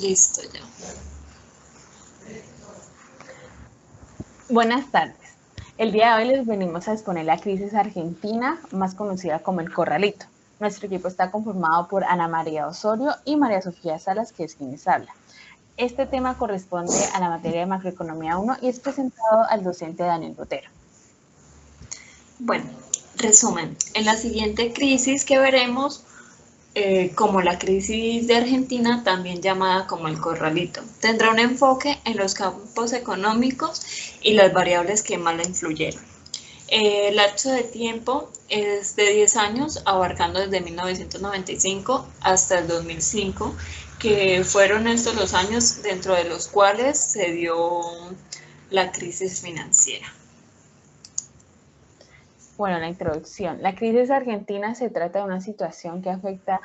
Listo ya. Buenas tardes. El día de hoy les venimos a exponer la crisis argentina, más conocida como el Corralito. Nuestro equipo está conformado por Ana María Osorio y María Sofía Salas, que es quien les habla. Este tema corresponde a la materia de macroeconomía 1 y es presentado al docente Daniel Botero. Bueno, resumen. En la siguiente crisis que veremos, como la crisis de Argentina, también llamada como el Corralito, tendrá un enfoque en los campos económicos y las variables que más la influyeron. El lapso de tiempo es de 10 años, abarcando desde 1995 hasta el 2005, que fueron estos los años dentro de los cuales se dio la crisis financiera. Bueno, la introducción. La crisis argentina se trata de una situación que afecta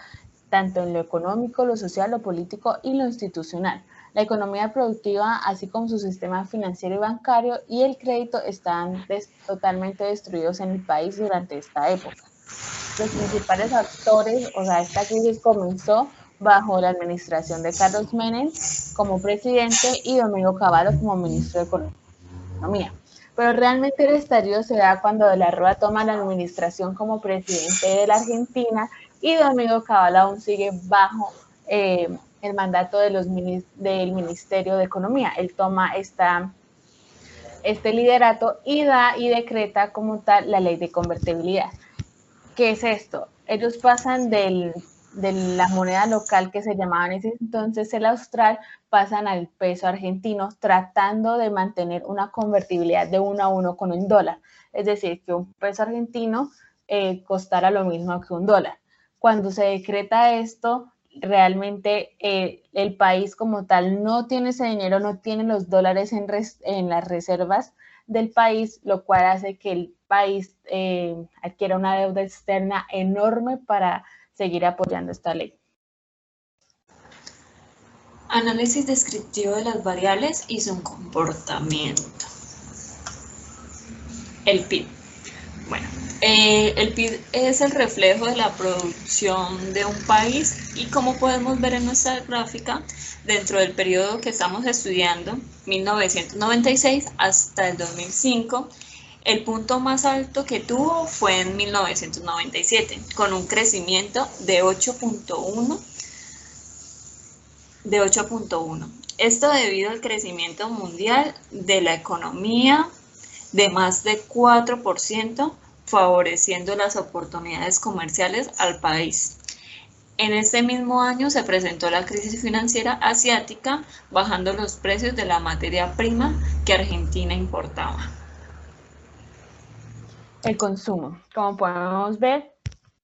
tanto en lo económico, lo social, lo político y lo institucional. La economía productiva, así como su sistema financiero y bancario y el crédito están totalmente destruidos en el país durante esta época. Los principales actores, o sea, esta crisis comenzó bajo la administración de Carlos Menem como presidente y Domingo Cavallo como ministro de Economía. Pero realmente el estallido se da cuando De la Rúa toma la administración como presidente de la Argentina y Domingo Cavallo aún sigue bajo el mandato de del Ministerio de Economía. Él toma este liderato y da y decreta como tal la ley de convertibilidad. ¿Qué es esto? Ellos pasan de la moneda local que se llamaba en ese entonces el austral, pasan al peso argentino tratando de mantener una convertibilidad de 1 a 1 con un dólar. Es decir, que un peso argentino costara lo mismo que un dólar. Cuando se decreta esto, realmente el país como tal no tiene ese dinero, no tiene los dólares en las reservas del país, lo cual hace que el país adquiera una deuda externa enorme para seguir apoyando esta ley. Análisis descriptivo de las variables y su comportamiento. El PIB. Bueno, el PIB es el reflejo de la producción de un país y como podemos ver en nuestra gráfica, dentro del periodo que estamos estudiando, 1996 hasta el 2005, el punto más alto que tuvo fue en 1997, con un crecimiento de 8.1. Esto debido al crecimiento mundial de la economía de más de 4%, favoreciendo las oportunidades comerciales al país. En este mismo año se presentó la crisis financiera asiática, bajando los precios de la materia prima que Argentina importaba. El consumo. Como podemos ver,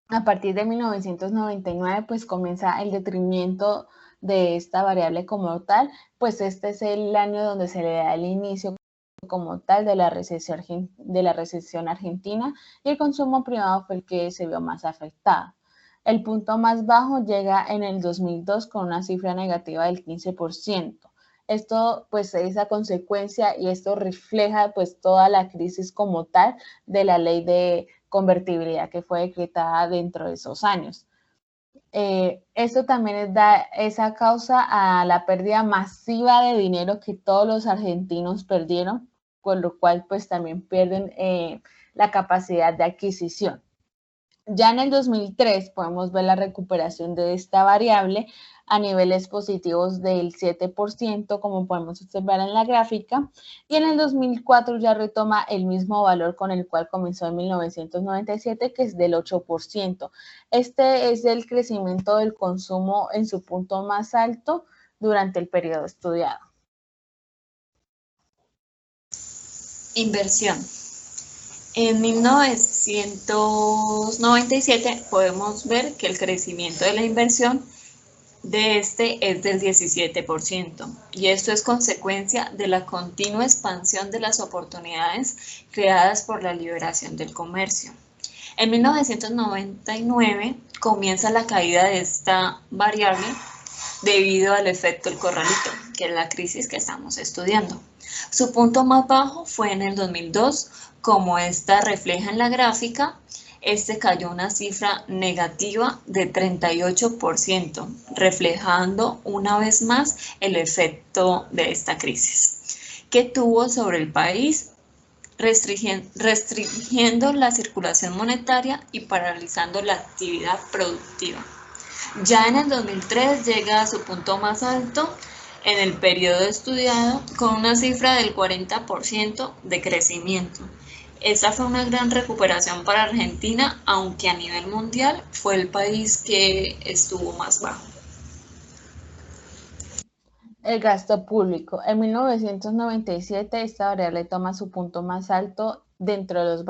a partir de 1999, pues comienza el detrimento de esta variable como tal, pues este es el año donde se le da el inicio como tal de la recesión argentina y el consumo privado fue el que se vio más afectado. El punto más bajo llega en el 2002 con una cifra negativa del 15%. Esto pues es a consecuencia y esto refleja pues toda la crisis como tal de la ley de convertibilidad que fue decretada dentro de esos años. Esto también da esa causa a la pérdida masiva de dinero que todos los argentinos perdieron, con lo cual pues también pierden la capacidad de adquisición. Ya en el 2003 podemos ver la recuperación de esta variable a niveles positivos del 7%, como podemos observar en la gráfica, y en el 2004 ya retoma el mismo valor con el cual comenzó en 1997, que es del 8%. Este es el crecimiento del consumo en su punto más alto durante el periodo estudiado. Inversión. En 1997 podemos ver que el crecimiento de la inversión de este es del 17% y esto es consecuencia de la continua expansión de las oportunidades creadas por la liberación del comercio. En 1999 comienza la caída de esta variable debido al efecto del corralito, que es la crisis que estamos estudiando. Su punto más bajo fue en el 2002, como esta refleja en la gráfica, este cayó una cifra negativa de 38%, reflejando una vez más el efecto de esta crisis que tuvo sobre el país, restringiendo la circulación monetaria y paralizando la actividad productiva. Ya en el 2003 llega a su punto más alto en el periodo estudiado con una cifra del 40% de crecimiento. Esta fue una gran recuperación para Argentina, aunque a nivel mundial fue el país que estuvo más bajo. El gasto público. En 1997 esta variable toma su punto más alto dentro de los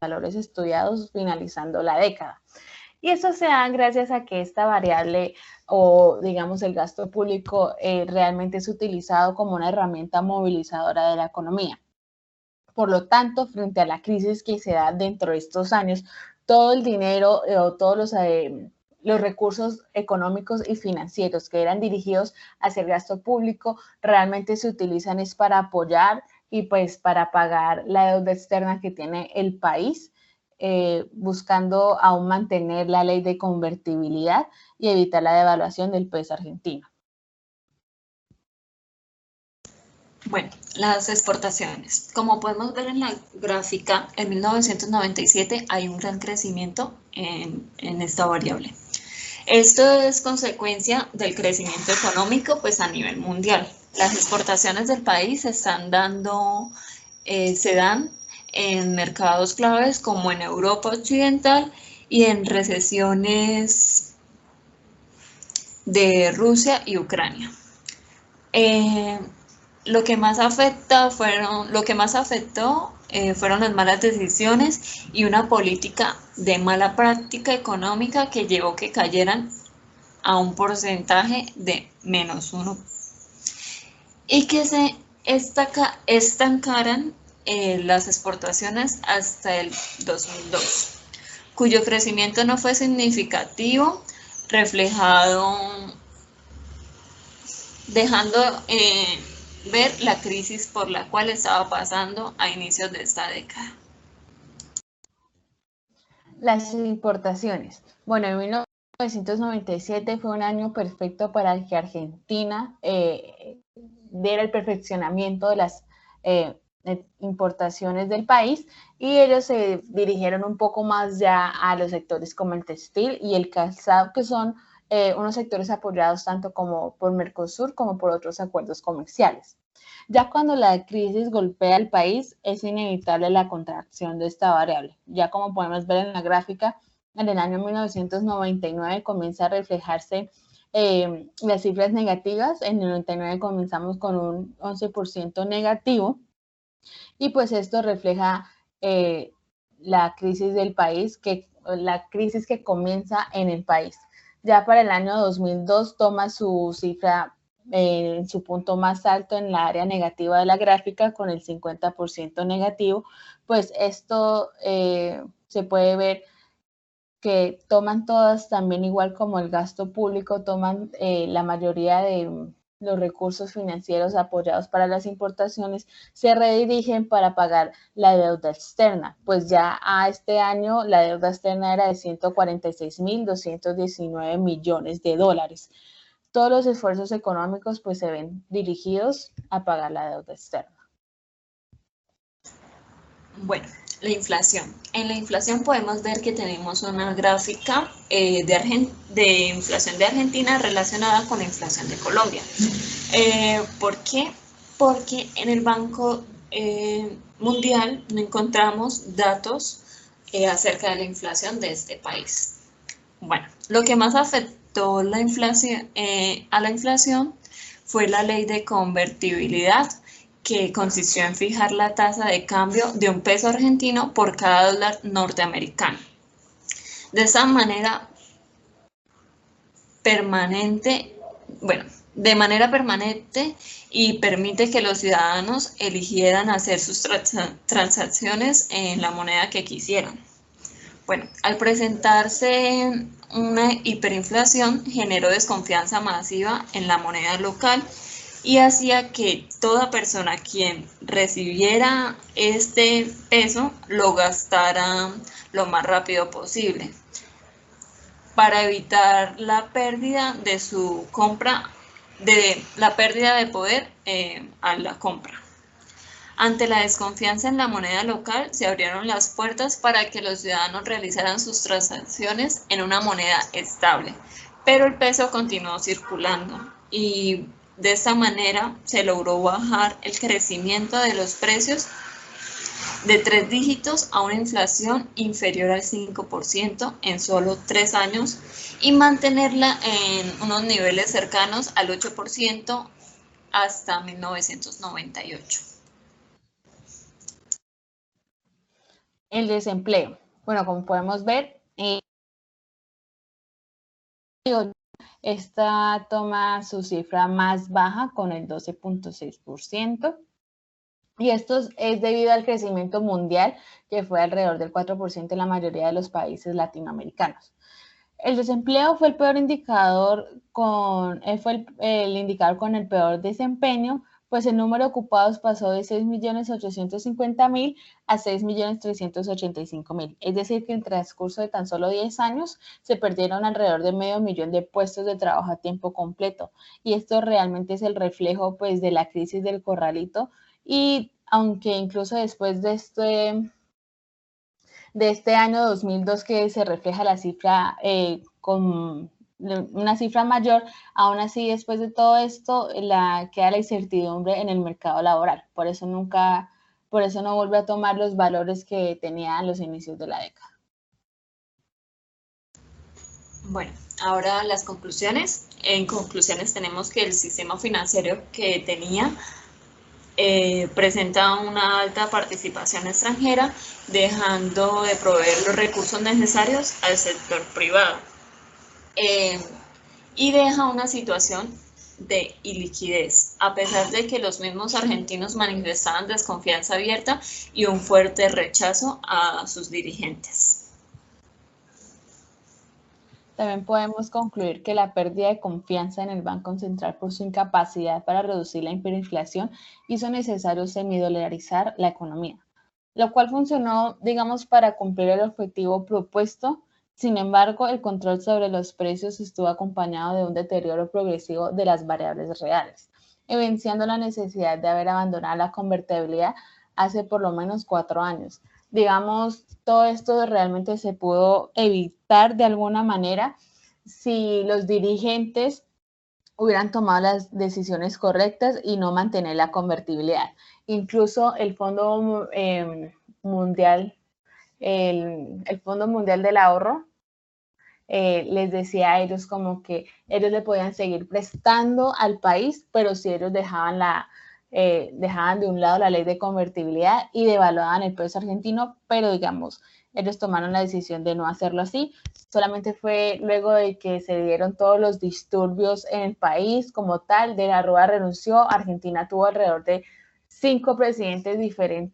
valores estudiados finalizando la década. Y eso se da gracias a que esta variable o digamos el gasto público realmente es utilizado como una herramienta movilizadora de la economía. Por lo tanto, frente a la crisis que se da dentro de estos años, todo el dinero o todos los recursos económicos y financieros que eran dirigidos hacia el gasto público realmente se utilizan es para apoyar y pues para pagar la deuda externa que tiene el país, buscando aún mantener la ley de convertibilidad y evitar la devaluación del peso argentino. Bueno, las exportaciones. Como podemos ver en la gráfica, en 1997 hay un gran crecimiento en esta variable. Esto es consecuencia del crecimiento económico pues a nivel mundial. Las exportaciones del país se dan en mercados claves como en Europa Occidental y en recesiones de Rusia y Ucrania. Lo que más afectó fueron las malas decisiones y una política de mala práctica económica que llevó que cayeran a un porcentaje de -1 y que se estancaran las exportaciones hasta el 2002, cuyo crecimiento no fue significativo, dejando ver la crisis por la cual estaba pasando a inicios de esta década. Las importaciones. Bueno, en 1997 fue un año perfecto para que Argentina diera el perfeccionamiento de las importaciones del país y ellos se dirigieron un poco más ya a los sectores como el textil y el calzado, que son unos sectores apoyados tanto como por Mercosur como por otros acuerdos comerciales. Ya cuando la crisis golpea al país, es inevitable la contracción de esta variable. Ya como podemos ver en la gráfica, en el año 1999 comienza a reflejarse las cifras negativas. En el 99 comenzamos con un 11% negativo y pues esto refleja la crisis del país, la crisis que comienza en el país. Ya para el año 2002 toma su cifra en su punto más alto en la área negativa de la gráfica con el 50% negativo, pues esto se puede ver que toman todas también igual como el gasto público, toman la mayoría de los recursos financieros apoyados para las importaciones se redirigen para pagar la deuda externa, pues ya a este año la deuda externa era de 146.219 millones de dólares. Todos los esfuerzos económicos pues se ven dirigidos a pagar la deuda externa. Bueno, la inflación. En la inflación podemos ver que tenemos una gráfica de inflación de Argentina relacionada con la inflación de Colombia. ¿Por qué? Porque en el Banco Mundial no encontramos datos acerca de la inflación de este país. Bueno, lo que más afectó a la inflación fue la ley de convertibilidad, que consistió en fijar la tasa de cambio de un peso argentino por cada dólar norteamericano. De esa manera de manera permanente y permite que los ciudadanos eligieran hacer sus transacciones en la moneda que quisieran. Bueno, al presentarse una hiperinflación generó desconfianza masiva en la moneda local y hacía que toda persona quien recibiera este peso lo gastara lo más rápido posible para evitar la pérdida de su compra, de la pérdida de poder a la compra. Ante la desconfianza en la moneda local, se abrieron las puertas para que los ciudadanos realizaran sus transacciones en una moneda estable, pero el peso continuó circulando y de esta manera se logró bajar el crecimiento de los precios de 3 dígitos a una inflación inferior al 5% en solo 3 años y mantenerla en unos niveles cercanos al 8% hasta 1998. El desempleo. Bueno, como podemos ver, esta toma su cifra más baja con el 12.6%. Y esto es debido al crecimiento mundial, que fue alrededor del 4% en la mayoría de los países latinoamericanos. El desempleo fue el peor indicador fue el indicador con el peor desempeño, pues el número de ocupados pasó de 6.850.000 a 6.385.000. Es decir, que en el transcurso de tan solo 10 años se perdieron alrededor de 500.000 de puestos de trabajo a tiempo completo. Y esto realmente es el reflejo pues de la crisis del corralito. Y aunque incluso después de este año 2002 que se refleja la cifra con una cifra mayor, aún así después de todo esto queda la incertidumbre en el mercado laboral. Por eso no vuelve a tomar los valores que tenía en los inicios de la década. Bueno, ahora las conclusiones. En conclusiones tenemos que el sistema financiero que tenía presenta una alta participación extranjera, dejando de proveer los recursos necesarios al sector privado. Y deja una situación de iliquidez, a pesar de que los mismos argentinos manifestaban desconfianza abierta y un fuerte rechazo a sus dirigentes. También podemos concluir que la pérdida de confianza en el Banco Central por su incapacidad para reducir la hiperinflación hizo necesario semidolarizar la economía, lo cual funcionó, digamos, para cumplir el objetivo propuesto. Sin embargo, el control sobre los precios estuvo acompañado de un deterioro progresivo de las variables reales, evidenciando la necesidad de haber abandonado la convertibilidad hace por lo menos 4 años. Digamos, todo esto realmente se pudo evitar de alguna manera si los dirigentes hubieran tomado las decisiones correctas y no mantener la convertibilidad. Incluso el Fondo Mundial, el Fondo Mundial del Ahorro, les decía a ellos como que ellos le podían seguir prestando al país, pero si ellos dejaban de un lado la ley de convertibilidad y devaluaban el peso argentino, pero digamos, ellos tomaron la decisión de no hacerlo así. Solamente fue luego de que se dieron todos los disturbios en el país como tal, De la Rúa renunció, Argentina tuvo alrededor de 5 presidentes diferentes